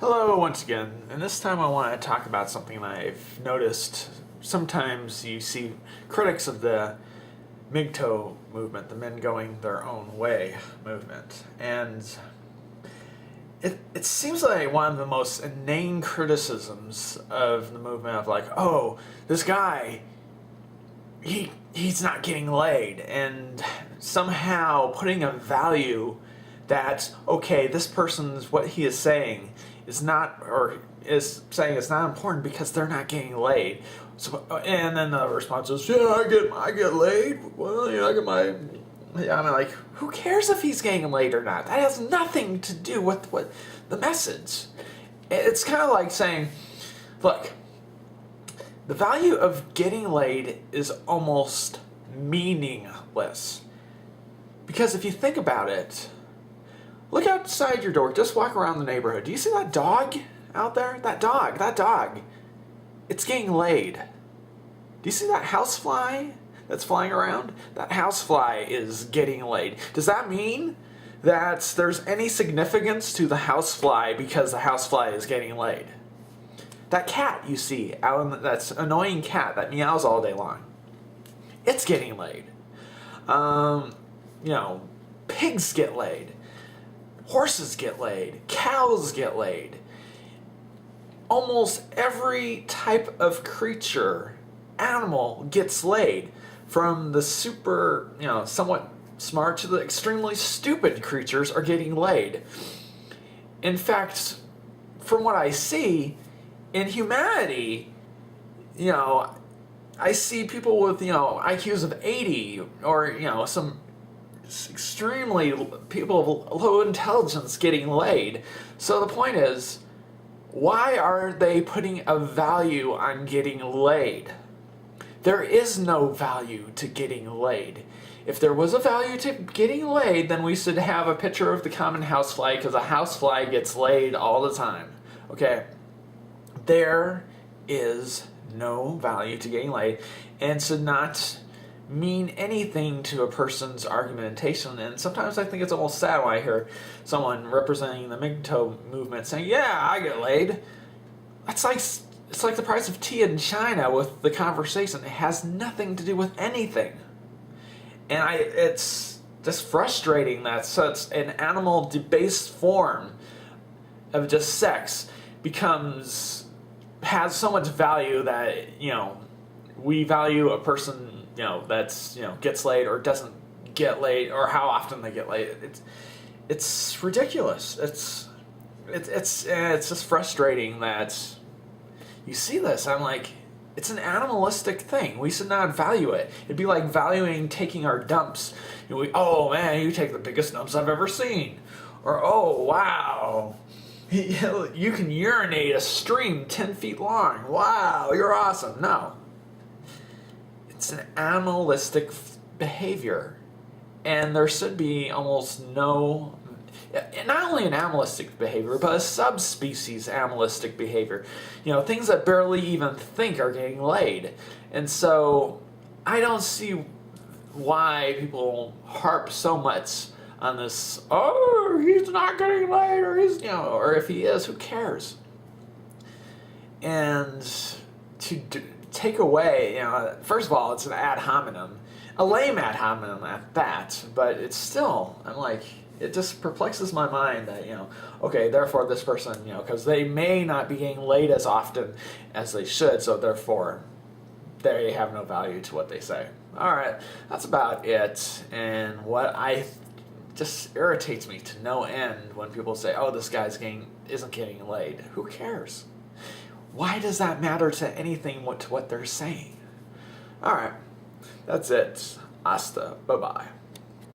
Hello once again, and this time I want to talk about something I've noticed. Sometimes you see critics of the MGTOW movement, the men going their own way movement, and it seems like one of the most inane criticisms of the movement of like, oh, this guy, he's not getting laid, and somehow putting a value that, okay, this person's, what he is saying is not, or is saying it's not important because they're not getting laid. So, and then the response is, yeah, I get laid. Well, I get my, yeah, I'm like, who cares if he's getting laid or not? That has nothing to do with what the message. It's kind of like saying, look, the value of getting laid is almost meaningless. Because if you think about it, look outside your door. Just walk around the neighborhood. Do you see that dog out there? That dog. It's getting laid. Do you see that housefly that's flying around? That housefly is getting laid. Does that mean that there's any significance to the housefly because the housefly is getting laid? That cat you see out in that's annoying cat that meows all day long. It's getting laid. Pigs get laid. Horses get laid. Cows get laid. Almost every type of creature, animal gets laid. From the super, somewhat smart to the extremely stupid creatures are getting laid. In fact, from what I see, in humanity, I see people with, IQs of 80 or, some extremely people of low intelligence getting laid. So the point is, why are they putting a value on getting laid? There is no value to getting laid. If there was a value to getting laid, then we should have a picture of the common housefly, because a housefly gets laid all the time. Okay? There is no value to getting laid, and should not mean anything to a person's argumentation. And sometimes I think it's almost sad when I hear someone representing the MGTOW movement saying, yeah, I get laid. It's like the price of tea in China with the conversation. It has nothing to do with anything. And it's just frustrating that such an animal debased form of just sex has so much value that, we value a person, that's, gets laid or doesn't get laid, or how often they get laid. It's ridiculous. It's just frustrating that you see this. I'm like, it's an animalistic thing. We should not value it. It'd be like valuing taking our dumps. Oh man, you take the biggest dumps I've ever seen. Or, oh wow, you can urinate a stream 10 feet long. Wow, you're awesome. No. It's an animalistic behavior. And there should be almost no, not only an animalistic behavior, but a subspecies animalistic behavior. Things that barely even think are getting laid. And so I don't see why people harp so much on this, oh, he's not getting laid, or he's, or if he is, who cares? And to take away, first of all, it's an ad hominem, a lame ad hominem at that, but it's still, I'm like, it just perplexes my mind that, okay, therefore this person, because they may not be getting laid as often as they should, so therefore they have no value to what they say. All right, that's about it. And what just irritates me to no end when people say, oh, this guy's isn't getting laid. Who cares? Why does that matter to anything, to what they're saying? All right, that's it. Hasta. Bye-bye.